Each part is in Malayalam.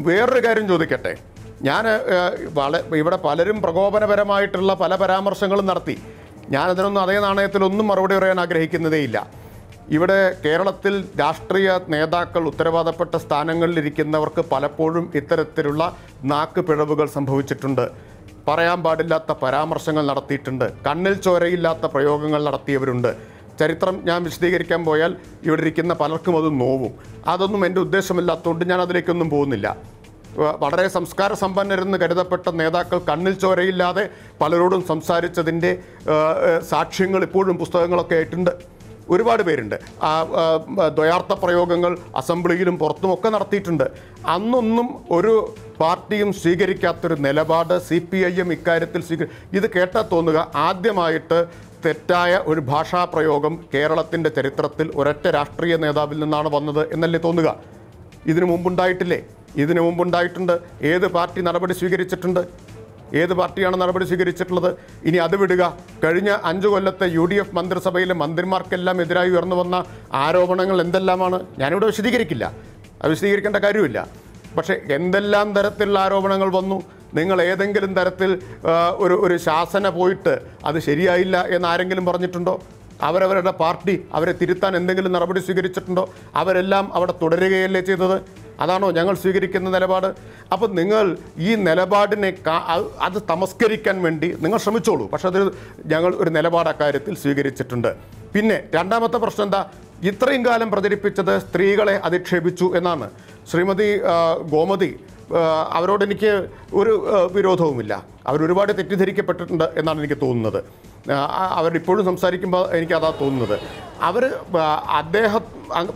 വേറൊരു കാര്യം ചോദിക്കട്ടെ. ഞാൻ ഇവിടെ പലരും പ്രകോപനപരമായിട്ടുള്ള പല പരാമർശങ്ങളും നടത്തി. ഞാനതിനൊന്നും അതേ നാണയത്തിലൊന്നും മറുപടി പറയാൻ ആഗ്രഹിക്കുന്നതേയില്ല. ഇവിടെ കേരളത്തിൽ രാഷ്ട്രീയ നേതാക്കൾ ഉത്തരവാദപ്പെട്ട സ്ഥാനങ്ങളിലിരിക്കുന്നവർക്ക് പലപ്പോഴും ഇത്തരത്തിലുള്ള നാക്ക് പിഴവുകൾ സംഭവിച്ചിട്ടുണ്ട്. പറയാൻ പാടില്ലാത്ത പരാമർശങ്ങൾ നടത്തിയിട്ടുണ്ട്. കണ്ണിൽ ചോരയില്ലാത്ത പ്രയോഗങ്ങൾ നടത്തിയവരുണ്ട്. ചരിത്രം ഞാൻ വിശദീകരിക്കാൻ പോയാൽ ഇവിടെ ഇരിക്കുന്ന പലർക്കും അത് നോവും. അതൊന്നും എൻ്റെ ഉദ്ദേശമില്ലാത്തതുകൊണ്ട് ഞാൻ അതിലേക്കൊന്നും പോകുന്നില്ല. വളരെ സംസ്കാര സമ്പന്നരെന്ന് കരുതപ്പെട്ട നേതാക്കൾ കണ്ണിൽ ചോരയില്ലാതെ പലരോടും സംസാരിച്ചതിൻ്റെ സാക്ഷ്യങ്ങൾ ഇപ്പോഴും പുസ്തകങ്ങളൊക്കെ ആയിട്ടുണ്ട്. ഒരുപാട് പേരുണ്ട്. ദ്വയാർത്ഥ പ്രയോഗങ്ങൾ അസംബ്ലിയിലും പുറത്തുമൊക്കെ നടത്തിയിട്ടുണ്ട്. അന്നൊന്നും ഒരു പാർട്ടിയും സ്വീകരിക്കാത്തൊരു നിലപാട് CPIM ഇക്കാര്യത്തിൽ ഇത് കേട്ടാൽ തോന്നുക ആദ്യമായിട്ട് തെറ്റായ ഒരു ഭാഷാപ്രയോഗം കേരളത്തിൻ്റെ ചരിത്രത്തിൽ ഒരൊറ്റ രാഷ്ട്രീയ നേതാവിൽ നിന്നാണ് വന്നത് എന്നല്ലേ തോന്നുക. ഇതിനു മുമ്പുണ്ടായിട്ടില്ലേ? ഇതിനു മുമ്പുണ്ടായിട്ടുണ്ട്. ഏത് പാർട്ടി നടപടി സ്വീകരിച്ചിട്ടുണ്ട്? ഏത് പാർട്ടിയാണ് നടപടി സ്വീകരിച്ചിട്ടുള്ളത്? ഇനി അത് വിടുക. കഴിഞ്ഞ 5 കൊല്ലത്തെ UDF മന്ത്രിസഭയിലെ മന്ത്രിമാർക്കെല്ലാം എതിരായി ഉയർന്നു വന്ന ആരോപണങ്ങൾ എന്തെല്ലാമാണ്? ഞാനിവിടെ വിശദീകരിക്കില്ല, അത് വിശദീകരിക്കേണ്ട കാര്യമില്ല. പക്ഷേ എന്തെല്ലാം തരത്തിലുള്ള ആരോപണങ്ങൾ വന്നു? നിങ്ങൾ ഏതെങ്കിലും തരത്തിൽ ഒരു ശാസന പോയിട്ട് അത് ശരിയായില്ല എന്ന് ആരെങ്കിലും പറഞ്ഞിട്ടുണ്ടോ? അവരവരുടെ പാർട്ടി അവരെ തിരുത്താൻ എന്തെങ്കിലും നടപടി സ്വീകരിച്ചിട്ടുണ്ടോ? അവരെല്ലാം അവിടെ തുടരുകയല്ലേ ചെയ്തത്? അതാണോ ഞങ്ങൾ സ്വീകരിക്കുന്ന നിലപാട്? അപ്പം നിങ്ങൾ ഈ നിലപാടിനെ അത് തമസ്കരിക്കാൻ വേണ്ടി നിങ്ങൾ ശ്രമിച്ചോളൂ. പക്ഷെ അത് ഞങ്ങൾ ഒരു നിലപാട് അക്കാര്യത്തിൽ സ്വീകരിച്ചിട്ടുണ്ട്. പിന്നെ രണ്ടാമത്തെ പ്രശ്നം എന്താ? ഇത്രയും കാലം പ്രചരിപ്പിച്ചത് സ്ത്രീകളെ അധിക്ഷേപിച്ചു എന്നാണ്. ശ്രീമതി ഗോമതി, അവരോട് എനിക്ക് ഒരു വിരോധവുമില്ല. അവരൊരുപാട് തെറ്റിദ്ധരിക്കപ്പെട്ടിട്ടുണ്ട് എന്നാണ് എനിക്ക് തോന്നുന്നത്. അവരിപ്പോഴും സംസാരിക്കുമ്പോൾ എനിക്കതാ തോന്നുന്നത്. അദ്ദേഹം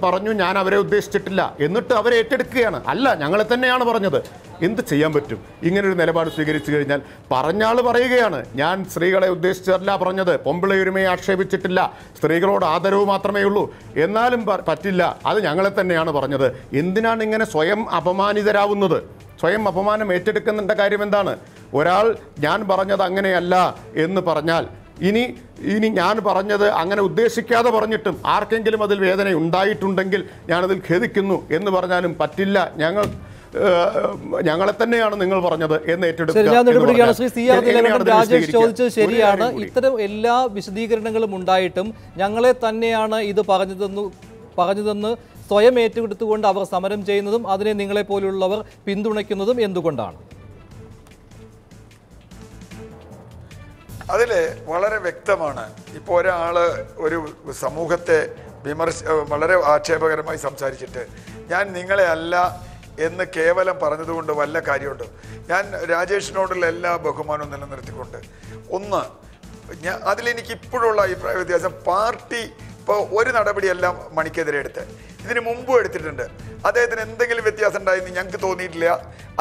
പറഞ്ഞു ഞാൻ അവരെ ഉദ്ദേശിച്ചിട്ടില്ല, എന്നിട്ട് അവരെ ഏറ്റെടുക്കുകയാണ്. അല്ല, ഞങ്ങളെ തന്നെയാണ് പറഞ്ഞത്. എന്ത് ചെയ്യാൻ പറ്റും? ഇങ്ങനൊരു നിലപാട് സ്വീകരിച്ചു കഴിഞ്ഞാൽ പറഞ്ഞാൾ പറയുകയാണ് ഞാൻ സ്ത്രീകളെ ഉദ്ദേശിച്ചല്ല പറഞ്ഞത്, പൊമ്പിളയൊരുമയെ ആക്ഷേപിച്ചിട്ടില്ല, സ്ത്രീകളോട് ആദരവ് മാത്രമേ ഉള്ളൂ. എന്നാലും പറ്റില്ല, അത് ഞങ്ങളെ തന്നെയാണ് പറഞ്ഞത്. എന്തിനാണ് ഇങ്ങനെ സ്വയം അപമാനിതരാവുന്നത്? സ്വയം അപമാനം ഏറ്റെടുക്കുന്നതിൻ്റെ കാര്യം എന്താണ്? ഒരാൾ ഞാൻ പറഞ്ഞത് അങ്ങനെയല്ല എന്ന് പറഞ്ഞാൽ ഇനി ഞാൻ പറഞ്ഞത് അങ്ങനെ ഉദ്ദേശിക്കാതെ പറഞ്ഞിട്ടും ആർക്കെങ്കിലും അതിൽ വേദന ഉണ്ടായിട്ടുണ്ടെങ്കിൽ ഞാനതിൽ ഖേദിക്കുന്നു എന്ന് പറഞ്ഞാലും പറ്റില്ല, ഞങ്ങളെ തന്നെയാണ് നിങ്ങൾ പറഞ്ഞത് എന്ന് ഏറ്റെടുക്കുകയാണ്. ശ്രീ CR നീലകണ്ഠൻ, രാജേഷ് ചോദിച്ചത് ശരിയാണ്. ഇത്തരം എല്ലാ വിശദീകരണങ്ങളും ഉണ്ടായിട്ടും ഞങ്ങളെ തന്നെയാണ് ഇത് പറഞ്ഞതെന്ന് സ്വയം ഏറ്റെടുത്തുകൊണ്ട് അവർ സമരം ചെയ്യുന്നതും അതിനെ നിങ്ങളെപ്പോലുള്ളവർ പിന്തുണയ്ക്കുന്നതും എന്തുകൊണ്ടാണ്? അതിൽ വളരെ വ്യക്തമാണ്. ഇപ്പോൾ ഒരാൾ ഒരു സമൂഹത്തെ വളരെ ആക്ഷേപകരമായി സംസാരിച്ചിട്ട് ഞാൻ നിങ്ങളെ അല്ല എന്ന് കേവലം പറഞ്ഞതുകൊണ്ട് വല്ല കാര്യമുണ്ട്? ഞാൻ രാജേഷിനോടുള്ള എല്ലാ ബഹുമാനവും നിലനിർത്തിക്കൊണ്ട് അതിലെനിക്ക് ഇപ്പോഴുള്ള അഭിപ്രായ വ്യത്യാസം, പാർട്ടി ഇപ്പോൾ ഒരു നടപടിയെല്ലാം മണിക്കെതിരെ എടുത്ത് ഇതിന് മുമ്പും എടുത്തിട്ടുണ്ട്. അദ്ദേഹത്തിന് എന്തെങ്കിലും വ്യത്യാസം ഉണ്ടായെന്ന് ഞങ്ങൾക്ക് തോന്നിയിട്ടില്ല.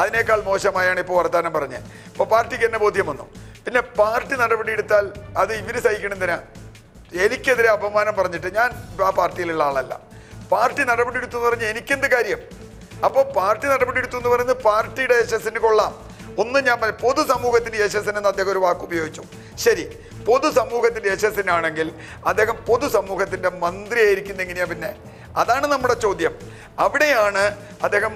അതിനേക്കാൾ മോശമായാണ് ഇപ്പോൾ വർത്തമാനം പറഞ്ഞത്. ഇപ്പോൾ പാർട്ടിക്ക് എന്നെ ബോധ്യം വന്നു. പിന്നെ പാർട്ടി നടപടി എടുത്താൽ അത് ഇവർ സഹിക്കണമെന്തിനാ? എനിക്കെതിരെ അപമാനം പറഞ്ഞിട്ട് ഞാൻ ആ പാർട്ടിയിലുള്ള ആളല്ല. പാർട്ടി നടപടി എടുത്തു എന്ന് പറഞ്ഞാൽ എനിക്കെന്ത് കാര്യം? അപ്പോൾ പാർട്ടി നടപടി എടുത്തു എന്ന് പറയുന്നത് പാർട്ടിയുടെ യശസ്സിന് കൊള്ളാം. ഞാൻ പൊതുസമൂഹത്തിൻ്റെ യശസ്സിനെന്ന് അദ്ദേഹം ഒരു വാക്ക് ഉപയോഗിച്ചു. ശരി, പൊതുസമൂഹത്തിൻ്റെ യശസ്സിനാണെങ്കിൽ അദ്ദേഹം പൊതുസമൂഹത്തിൻ്റെ മന്ത്രിയായിരിക്കുന്നത് എങ്ങനെയാ? പിന്നെ അതാണ് നമ്മുടെ ചോദ്യം. അവിടെയാണ് അദ്ദേഹം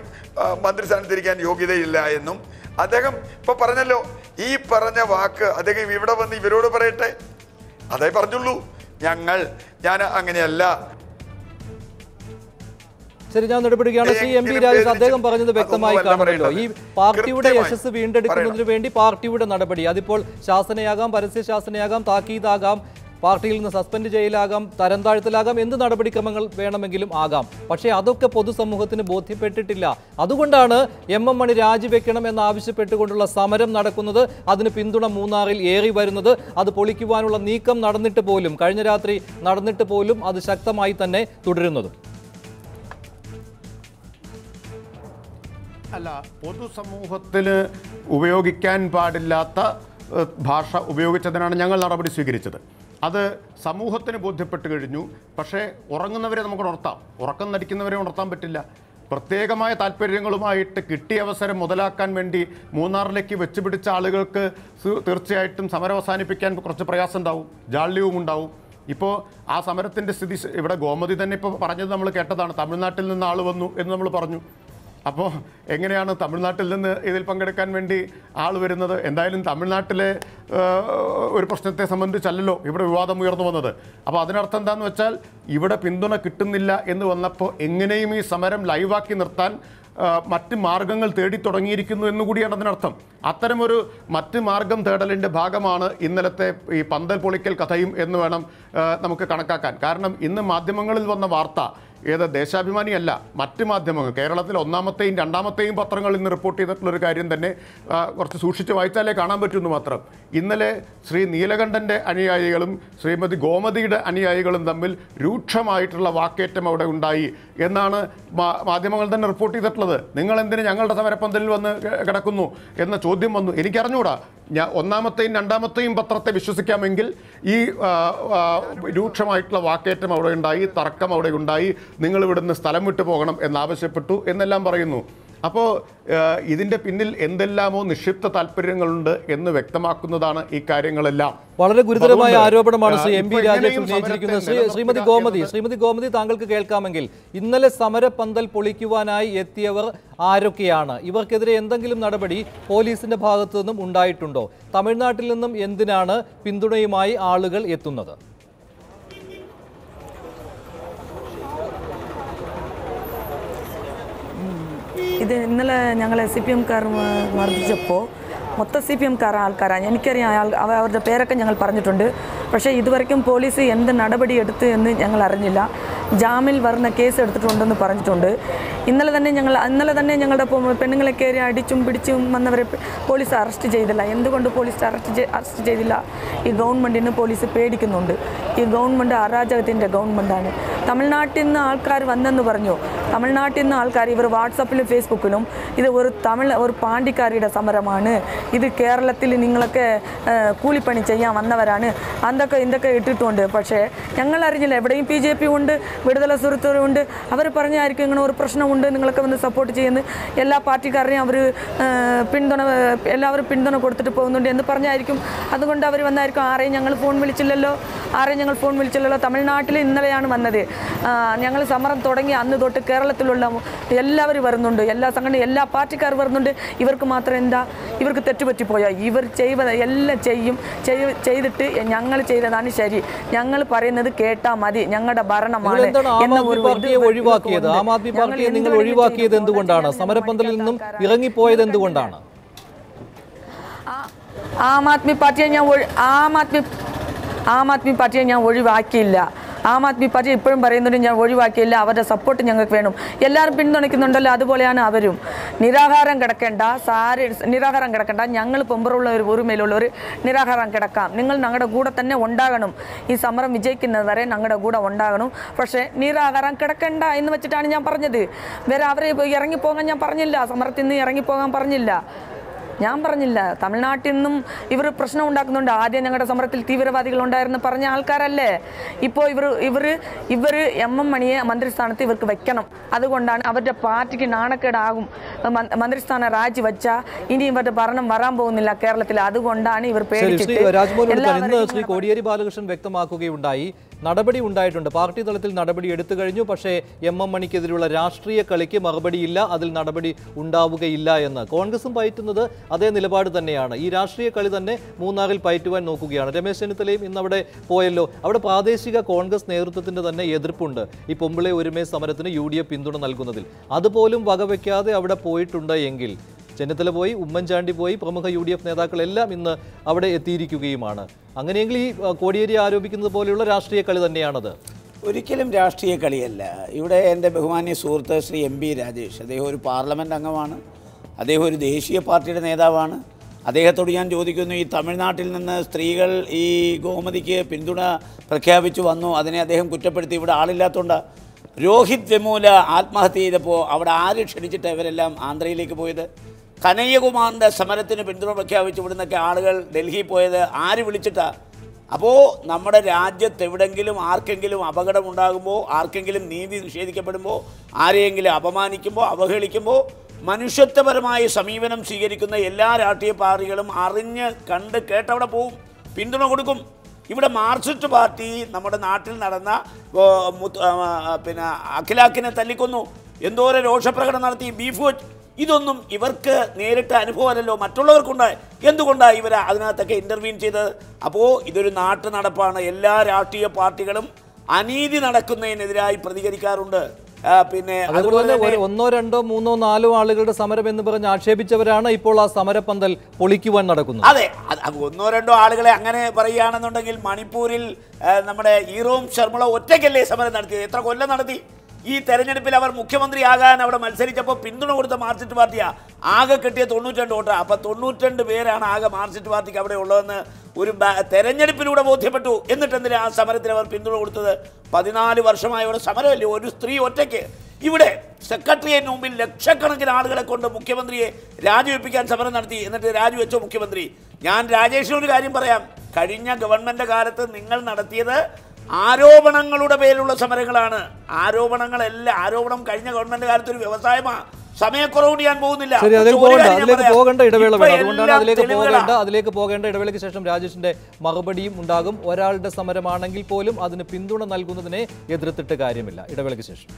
മന്ത്രിസ്ഥാനത്തിരിക്കാൻ യോഗ്യതയില്ല എന്നും അദ്ദേഹം ഇപ്പൊ പറഞ്ഞല്ലോ. ഈ പറഞ്ഞ വാക്ക് അദ്ദേഹം ഇവിടെ വന്ന് ഇവരോട് പറയട്ടെ, അതേ പറഞ്ഞുള്ളൂ. ഞാൻ അങ്ങനെയല്ല. ശരി, ഞാൻ ഇടപെടുകയാണ്. ശ്രീ MP രാജേഷ്, അദ്ദേഹം പറഞ്ഞത് വ്യക്തമായി കാണുമല്ലോ. ഈ പാർട്ടിയുടെ യശസ് വീണ്ടെടുക്കുന്നതിന് വേണ്ടി പാർട്ടിയുടെ നടപടി, അതിപ്പോൾ ശാസനയാകാം, പരസ്യ ശാസനയാകാം, താക്കീതാകാം, പാർട്ടിയിൽ നിന്ന് സസ്പെൻഡ് ചെയ്യലാകാം, തരം താഴ്ത്തലാകാം, എന്ത് നടപടിക്രമങ്ങൾ വേണമെങ്കിലും ആകാം. പക്ഷേ അതൊക്കെ പൊതുസമൂഹത്തിന് ബോധ്യപ്പെട്ടിട്ടില്ല. അതുകൊണ്ടാണ് MM മണി രാജിവെക്കണം എന്നാവശ്യപ്പെട്ടുകൊണ്ടുള്ള സമരം നടക്കുന്നത്. അതിന് പിന്തുണ മൂന്നാറിൽ ഏറി വരുന്നത്. അത് പൊളിക്കുവാനുള്ള നീക്കം നടന്നിട്ട് പോലും, കഴിഞ്ഞ രാത്രി നടന്നിട്ട് പോലും അത് ശക്തമായി തന്നെ തുടരുന്നതും. അല്ല, പൊതുസമൂഹത്തിന് ഉപയോഗിക്കാൻ പാടില്ലാത്ത ഭാഷ ഉപയോഗിച്ചതിനാണ് ഞങ്ങൾ നടപടി സ്വീകരിച്ചത്. അത് സമൂഹത്തിന് ബോധ്യപ്പെട്ട് കഴിഞ്ഞു. പക്ഷേ ഉറങ്ങുന്നവരെ നമുക്ക് ഉണർത്താം, ഉറക്കം നടിക്കുന്നവരെ ഉണർത്താൻ പറ്റില്ല. പ്രത്യേകമായ താല്പര്യങ്ങളുമായിട്ട് കിട്ടിയ അവസരം മുതലാക്കാൻ വേണ്ടി മൂന്നാറിലേക്ക് വെച്ചുപിടിച്ച ആളുകൾക്ക് തീർച്ചയായിട്ടും സമരം അവസാനിപ്പിക്കാൻ കുറച്ച് പ്രയാസം ഉണ്ടാവും, ജാള്യവും ഉണ്ടാവും. ഇപ്പോൾ ആ സമരത്തിൻ്റെ സ്ഥിതി ഇവിടെ ഗോമതി തന്നെ ഇപ്പോൾ പറഞ്ഞത് നമ്മൾ കേട്ടതാണ്. തമിഴ്നാട്ടിൽ നിന്ന് ആൾ വന്നു എന്ന് നമ്മൾ പറഞ്ഞു. അപ്പോൾ എങ്ങനെയാണ് തമിഴ്നാട്ടിൽ നിന്ന് ഇതിൽ പങ്കെടുക്കാൻ വേണ്ടി ആൾ വരുന്നത്? എന്തായാലും തമിഴ്നാട്ടിലെ ഒരു പ്രശ്നത്തെ സംബന്ധിച്ചല്ലല്ലോ ഇവിടെ വിവാദം ഉയർന്നു വന്നത്. അപ്പോൾ അതിനർത്ഥം എന്താണെന്ന് വെച്ചാൽ ഇവിടെ പിന്തുണ കിട്ടുന്നില്ല എന്ന് വന്നപ്പോൾ എങ്ങനെയും ഈ സമരം ലൈവാക്കി നിർത്താൻ മറ്റ് മാർഗങ്ങൾ തേടി തുടങ്ങിയിരിക്കുന്നു എന്നുകൂടിയാണ് അതിനർത്ഥം. അത്തരമൊരു മറ്റ് മാർഗം തേടലിൻ്റെ ഭാഗമാണ് ഇന്നലത്തെ ഈ പന്തൽ പൊളിക്കൽ കഥയും എന്ന് വേണം നമുക്ക് കണക്കാക്കാൻ. കാരണം ഇന്ന് മാധ്യമങ്ങളിൽ വന്ന വാർത്ത ദേശാഭിമാനിയല്ല, മറ്റ് മാധ്യമങ്ങൾ കേരളത്തിൽ ഒന്നാമത്തെയും രണ്ടാമത്തെയും പത്രങ്ങൾ ഇന്ന് റിപ്പോർട്ട് ചെയ്തിട്ടുള്ളൊരു കാര്യം തന്നെ കുറച്ച് സൂക്ഷിച്ച് വായിച്ചാലേ കാണാൻ പറ്റുമെന്ന് മാത്രം. ഇന്നലെ ശ്രീ നീലകണ്ഠൻ്റെ അനുയായികളും ശ്രീമതി ഗോമതിയുടെ അനുയായികളും തമ്മിൽ രൂക്ഷമായിട്ടുള്ള വാക്കേറ്റം അവിടെ ഉണ്ടായി എന്നാണ് മാധ്യമങ്ങൾ തന്നെ റിപ്പോർട്ട് ചെയ്തിട്ടുള്ളത്. നിങ്ങൾ എന്തിന് ഞങ്ങളുടെ സമരപ്പന്തലിൽ വന്ന് കിടക്കുന്നു എന്ന ചോദ്യം വന്നു. എനിക്കറിഞ്ഞൂടാ, ഒന്നാമത്തെയും രണ്ടാമത്തെയും പത്രത്തെ വിശ്വസിക്കാമെങ്കിൽ ഈ രൂക്ഷമായിട്ടുള്ള വാക്കേറ്റം അവിടെ ഉണ്ടായി, തർക്കം അവിടെ ഉണ്ടായി, നിങ്ങൾ ഇവിടുന്ന് സ്ഥലം വിട്ടു പോകണം എന്നാവശ്യപ്പെട്ടു എന്നെല്ലാം പറയുന്നു. അപ്പോൾ ഇതിൻ്റെ പിന്നിൽ എന്തെല്ലാമോ നിക്ഷിപ്ത താല്പര്യങ്ങളുണ്ട് എന്ന് വ്യക്തമാക്കുന്നതാണ് ഈ കാര്യങ്ങളെല്ലാം. വളരെ ഗുരുതരമായ ആരോപണമാണ് ശ്രീ എം പി രാജേഷ് ഉന്നയിച്ചിരിക്കുന്നത്. ശ്രീമതി ഗോമതി താങ്കൾക്ക് കേൾക്കാമെങ്കിൽ ഇന്നലെ സമരപ്പന്തൽ പൊളിക്കുവാനായി എത്തിയവർ ആരൊക്കെയാണ്? ഇവർക്കെതിരെ എന്തെങ്കിലും നടപടി പോലീസിന്റെ ഭാഗത്തു നിന്നും ഉണ്ടായിട്ടുണ്ടോ? തമിഴ്നാട്ടിൽ നിന്നും എന്തിനാണ് പിന്തുണയുമായി ആളുകൾ എത്തുന്നത്? ഇത് ഇന്നലെ ഞങ്ങളെ CPM-കാർ മർദ്ദിച്ചപ്പോൾ മൊത്തം CPM-കാർ ആൾക്കാരാണ്. എനിക്കറിയാം അവരുടെ പേരൊക്കെ ഞങ്ങൾ പറഞ്ഞിട്ടുണ്ട്. പക്ഷേ ഇതുവരെയും പോലീസ് എന്ത് നടപടി എടുത്ത് എന്ന് ഞങ്ങൾ അറിഞ്ഞില്ല. ജാമ്യത്തിൽ വരുന്ന കേസ് എടുത്തിട്ടുണ്ടെന്ന് പറഞ്ഞിട്ടുണ്ട്. ഇന്നലെ തന്നെ ഞങ്ങളുടെ പെണ്ണുങ്ങളെ കയറി അടിച്ചും പിടിച്ചും വന്നവരെ പോലീസ് അറസ്റ്റ് ചെയ്തില്ല. എന്തുകൊണ്ട് പോലീസ് അറസ്റ്റ് ചെയ്തില്ല? ഈ ഗവൺമെൻറ്റിന് പോലീസ് പേടിക്കുന്നുണ്ട്. ഈ ഗവൺമെൻറ് അരാജകത്തിൻ്റെ ഗവൺമെൻറ്റാണ്. തമിഴ്നാട്ടിൽ നിന്ന് ആൾക്കാർ വന്നെന്ന് പറഞ്ഞു. തമിഴ്നാട്ടിൽ നിന്ന് ആൾക്കാർ ഇവർ വാട്സപ്പിലും ഫേസ്ബുക്കിലും ഇത് ഒരു പാണ്ടിക്കാരിയുടെ സമരമാണ്, ഇത് കേരളത്തിൽ നിങ്ങളൊക്കെ കൂലിപ്പണി ചെയ്യാൻ വന്നവരാണ്, എന്തൊക്കെ ഇട്ടിട്ടുണ്ട്. പക്ഷേ ഞങ്ങൾ അറിഞ്ഞില്ല. എവിടെയും BJP ഉണ്ട്, വിടുതല സുഹൃത്തുക്കളുണ്ട്. അവർ പറഞ്ഞായിരിക്കും ഇങ്ങനെ ഒരു പ്രശ്നമുണ്ട്, നിങ്ങളൊക്കെ വന്ന് സപ്പോർട്ട് ചെയ്യുന്നു, എല്ലാ പാർട്ടിക്കാരെയും അവർ എല്ലാവരും പിന്തുണ കൊടുത്തിട്ട് പോകുന്നുണ്ട് എന്ന് പറഞ്ഞായിരിക്കും. അതുകൊണ്ട് അവർ വന്നായിരിക്കും. ആരെയും ഞങ്ങൾ ഫോൺ വിളിച്ചില്ലല്ലോ. തമിഴ്നാട്ടിൽ ഇന്നലെയാണ് വന്നത്. ഞങ്ങൾ സമരം തുടങ്ങി അന്ന് തൊട്ട് കേരളത്തിലുള്ള എല്ലാവരും വരുന്നുണ്ട്, എല്ലാ സംഘടന എല്ലാ പാർട്ടിക്കാർ വരുന്നുണ്ട്. ഇവർക്ക് മാത്രം എന്താ? ഇവർക്ക് തെറ്റുപറ്റിപ്പോയാൽ ഇവർ എല്ലാം ചെയ്തിട്ട് ഞങ്ങൾ ചെയ്തതാണ് ശരി, ഞങ്ങൾ പറയുന്നത് കേട്ടാൽ മതി, ഞങ്ങളുടെ ഭരണമാണ്. ഒഴിവാക്കിയത് ആം ആദ്മി പാർട്ടിയെ നിങ്ങൾ ഒഴിവാക്കിയത് എന്തുകൊണ്ടാണ്? സമരപ്പന്തലിൽ നിന്നും ഇറങ്ങിപ്പോയത് എന്തുകൊണ്ടാണ്? ആം ആദ്മി പാർട്ടിയെ ഞാൻ ഒഴിവാക്കിയില്ല. ആം ആദ്മി പാർട്ടി ഇപ്പോഴും പറയുന്നുണ്ട് ഞാൻ ഒഴിവാക്കിയില്ല. അവരുടെ സപ്പോർട്ട് ഞങ്ങൾക്ക് വേണം. എല്ലാവരും പിന്തുണയ്ക്കുന്നുണ്ടല്ലോ, അതുപോലെയാണ് അവരും. നിരാഹാരം കിടക്കേണ്ട, ഞങ്ങൾ പെമ്പറുള്ള ഒരു ഉറുമയിലുള്ളവർ നിരാഹാരം കിടക്കാം. നിങ്ങൾ ഞങ്ങളുടെ കൂടെ തന്നെ ഉണ്ടാകണം. ഈ സമരം വിജയിക്കുന്നത് വരെ ഞങ്ങളുടെ കൂടെ ഉണ്ടാകണം. പക്ഷേ നിരാഹാരം കിടക്കേണ്ട എന്ന് വെച്ചിട്ടാണ് ഞാൻ പറഞ്ഞത്. വേറെ അവരെ ഇറങ്ങിപ്പോകാൻ ഞാൻ പറഞ്ഞില്ല. സമരത്തിൽ നിന്ന് ഇറങ്ങിപ്പോകാൻ ഞാൻ പറഞ്ഞില്ല. തമിഴ്നാട്ടിൽ നിന്നും ഇവർ പ്രശ്നം ഉണ്ടാക്കുന്നുണ്ട്. ആദ്യം ഞങ്ങളുടെ സമരത്തിൽ തീവ്രവാദികൾ ഉണ്ടായിരുന്നു പറഞ്ഞ ആൾക്കാരല്ലേ. ഇപ്പോൾ ഇവർ MM മണിയെ മന്ത്രിസ്ഥാനത്ത് ഇവർക്ക് വെക്കണം. അതുകൊണ്ടാണ് അവരുടെ പാർട്ടിക്ക് നാണക്കേടാകും. മന്ത്രിസ്ഥാനം രാജിവെച്ചാൽ ഇനി ഇവരുടെ ഭരണം വരാൻ പോകുന്നില്ല കേരളത്തിൽ. അതുകൊണ്ടാണ് ഇവർ പേടിച്ചിട്ട്. ശ്രീ കോടിയേരി ബാലകൃഷ്ണൻ വ്യക്തമാക്കുകയുണ്ടായി, നടപടി ഉണ്ടായിട്ടുണ്ട്, പാർട്ടി തലത്തിൽ നടപടി എടുത്തു കഴിഞ്ഞു. പക്ഷേ MM മണിക്കെതിരെയുള്ള രാഷ്ട്രീയ കളിക്ക് മറുപടിയില്ല, അതിൽ നടപടി ഉണ്ടാവുകയില്ല എന്ന്. കോൺഗ്രസും പയറ്റുന്നത് അതേ നിലപാട് തന്നെയാണ്. ഈ രാഷ്ട്രീയ കളി തന്നെ മൂന്നാറിൽ പയറ്റുവാൻ നോക്കുകയാണ്. രമേശ് ചെന്നിത്തലയും ഇന്ന് അവിടെ പോയല്ലോ. അവിടെ പ്രാദേശിക കോൺഗ്രസ് നേതൃത്വത്തിന്റെ തന്നെ എതിർപ്പുണ്ട് ഈ പൊമ്പിളെ ഒരുമേ സമരത്തിന് UDF പിന്തുണ നൽകുന്നതിൽ. അതുപോലും വകവയ്ക്കാതെ അവിടെ പോയിട്ടുണ്ട് എങ്കിൽ ചെന്നിത്തല പോയി, ഉമ്മൻചാണ്ടി പോയി, പ്രമുഖ UDF നേതാക്കളെല്ലാം ഇന്ന് അവിടെ എത്തിയിരിക്കുകയുമാണ്. അങ്ങനെയെങ്കിൽ ഈ കോടിയേരി ആരോപിക്കുന്നത് പോലെയുള്ള രാഷ്ട്രീയ കളി തന്നെയാണത്. ഒരിക്കലും രാഷ്ട്രീയ കളിയല്ല. ഇവിടെ എൻ്റെ ബഹുമാന്യ സുഹൃത്ത് ശ്രീ MP രാജേഷ്, അദ്ദേഹം ഒരു പാർലമെൻറ്റ് അംഗമാണ്, അദ്ദേഹം ഒരു ദേശീയ പാർട്ടിയുടെ നേതാവാണ്. അദ്ദേഹത്തോട് ഞാൻ ചോദിക്കുന്നു, ഈ തമിഴ്നാട്ടിൽ നിന്ന് സ്ത്രീകൾ ഈ ഗോമതിക്ക് പിന്തുണ പ്രഖ്യാപിച്ചു വന്നു, അതിനെ അദ്ദേഹം കുറ്റപ്പെടുത്തി. ഇവിടെ ആളില്ലാത്തതുകൊണ്ട് രോഹിത് വെമുല ആത്മഹത്യ ചെയ്തപ്പോൾ അവിടെ ആര് ക്ഷണിച്ചിട്ട് ഇവരെല്ലാം ആന്ധ്രയിലേക്ക് പോയത്? കനയ്യകുമാറിൻ്റെ സമരത്തിന് പിന്തുണ പ്രഖ്യാപിച്ചു ഇവിടുന്നൊക്കെ ആളുകൾ ഡൽഹിയിൽ പോയത് ആര് വിളിച്ചിട്ടാണ്? അപ്പോൾ നമ്മുടെ രാജ്യത്ത് എവിടെങ്കിലും ആർക്കെങ്കിലും അപകടമുണ്ടാകുമ്പോൾ, ആർക്കെങ്കിലും നീതി നിഷേധിക്കപ്പെടുമ്പോൾ, ആരെയെങ്കിലും അപമാനിക്കുമ്പോൾ, അവഹേളിക്കുമ്പോൾ മനുഷ്യത്വപരമായ സമീപനം സ്വീകരിക്കുന്ന എല്ലാ രാഷ്ട്രീയ പാർട്ടികളും അറിഞ്ഞ് കണ്ട് കേട്ടവിടെ പോവും, പിന്തുണ കൊടുക്കും. ഇവിടെ മാർക്സിസ്റ്റ് പാർട്ടി നമ്മുടെ നാട്ടിൽ നടന്ന പിന്നെ അഖിലാഖിനെ തല്ലിക്കൊന്നു. എന്തോരം രോഷപ്രകടനം നടത്തി, ബീഫ് ഇതൊന്നും ഇവർക്ക് നേരിട്ട് അനുഭവമല്ലല്ലോ, മറ്റുള്ളവർക്കുണ്ടായി. എന്തുകൊണ്ടാണ് ഇവർ അതിനകത്തൊക്കെ ഇൻ്റർവീൻ ചെയ്തത്? അപ്പോൾ ഇതൊരു നാട്ടു നടപ്പാണ്. എല്ലാ രാഷ്ട്രീയ പാർട്ടികളും അനീതി നടക്കുന്നതിനെതിരായി പ്രതികരിക്കാറുണ്ട്. പിന്നെ അതുപോലെ ഒന്നോ രണ്ടോ മൂന്നോ നാലോ ആളുകളുടെ സമരം എന്ന് പറഞ്ഞ് ആക്ഷേപിച്ചവരാണ് ഇപ്പോൾ ആ സമരപ്പന്തൽ പൊളിക്കുവാൻ നടക്കുന്നത്. അതെ, ഒന്നോ രണ്ടോ ആളുകളെ അങ്ങനെ പറയുകയാണെന്നുണ്ടെങ്കിൽ മണിപ്പൂരിൽ നമ്മുടെ ഈറോം ശർമ്മള ഒറ്റയ്ക്കല്ലേ സമരം നടത്തിയത്? എത്ര കൊല്ലം നടത്തി? ഈ തെരഞ്ഞെടുപ്പിൽ അവർ മുഖ്യമന്ത്രിയാകാൻ അവിടെ മത്സരിച്ചപ്പോൾ പിന്തുണ കൊടുത്ത മാർക്സിസ്റ്റ് പാർട്ടിയാണ്. ആകെ കിട്ടിയ 92 വോട്ടാണ്. അപ്പം 92 പേരാണ് ആകെ മാർക്സിസ്റ്റ് പാർട്ടിക്ക് അവിടെ ഉള്ളതെന്ന് ഒരു തെരഞ്ഞെടുപ്പിലൂടെ ബോധ്യപ്പെട്ടു. എന്നിട്ട് എന്തിനാ ആ സമരത്തിന് അവർ പിന്തുണ കൊടുത്തത്? 14 വർഷമായ അവിടെ സമരമല്ലേ, ഒരു സ്ത്രീ ഒറ്റയ്ക്ക്. ഇവിടെ സെക്രട്ടറിയേറ്റിന് മുമ്പിൽ ലക്ഷക്കണക്കിന് ആളുകളെ കൊണ്ട് മുഖ്യമന്ത്രിയെ രാജിവെപ്പിക്കാൻ സമരം നടത്തി. എന്നിട്ട് രാജിവെച്ചോ മുഖ്യമന്ത്രി? ഞാൻ രാജേഷിനൊരു കാര്യം പറയാം. കഴിഞ്ഞ ഗവൺമെൻറ് കാലത്ത് നിങ്ങൾ നടത്തിയത് ആരോപണങ്ങളുടെ പേരിലുള്ള സമരങ്ങളാണ്. ആരോപണം കഴിഞ്ഞ ഗവൺമെന്റ് കാലത്ത് ഒരു വ്യവസായമാണ്. സമയക്കുറവ് ഞാൻ പോകുന്നില്ല. അതിലേക്ക് പോകേണ്ട ഇടവേള വേണം. അതുകൊണ്ടാണ് അതിലേക്ക് പോകേണ്ട ഇടവേളയ്ക്ക് ശേഷം രാജേഷിന്റെ മറുപടിയും ഉണ്ടാകും. ഒരാളുടെ സമരമാണെങ്കിൽ പോലും അതിന് പിന്തുണ നൽകുന്നതിനെ എതിർത്തിട്ട് കാര്യമില്ല. ഇടവേളയ്ക്ക് ശേഷം